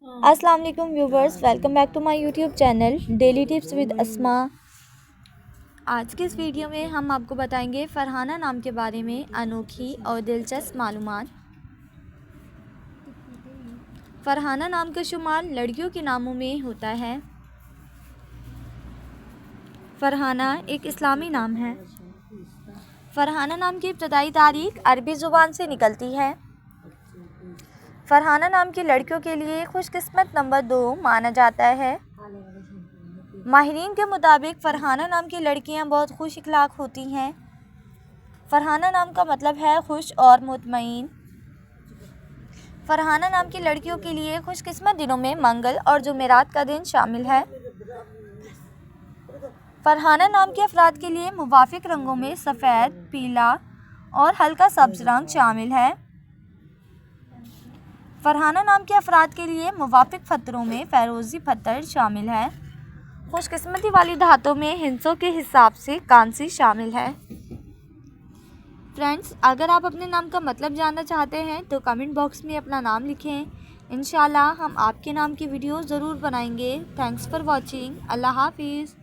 अस्सलाम वालेकुम viewers, welcome back to my YouTube channel daily tips with Asma. आज के इस वीडियो में हम आपको बताएंगे फ़रहाना नाम के बारे में अनोखी और दिलचस्प मालूमात। फ़रहाना नाम का शुमार लड़कियों के नामों में होता है। फ़रहाना एक इस्लामी नाम है। फ़रहाना नाम की इब्तदाई तारीख अरबी ज़ुबान से निकलती है। फ़रहाना नाम की लड़कियों के लिए खुशकिस्मत नंबर 2 माना जाता है। माहिरीन के मुताबिक फ़रहाना नाम की लड़कियां बहुत खुश इखलाक होती हैं। फ़रहाना नाम का मतलब है खुश और मुतमईन। फ़रहाना नाम की लड़कियों के लिए खुशकिस्मत दिनों में मंगल और जुमेरात का दिन शामिल है। फ़रहाना नाम के अफराद के लिए मुवाफिक रंगों में सफ़ेद, पीला और हल्का सब्ज़ रंग शामिल है। फ़रहाना नाम के अफराद के लिए मुवाफिक पत्थरों में फ़िरोज़ी पत्थर शामिल है। खुशकिस्मती वाली धातों में हिंसों के हिसाब से कांसी शामिल है। फ्रेंड्स, अगर आप अपने नाम का मतलब जानना चाहते हैं तो कमेंट बॉक्स में अपना नाम लिखें। इंशाल्लाह हम आपके नाम की वीडियो ज़रूर बनाएंगे। Thanks for watching. अल्लाह हाफिज़।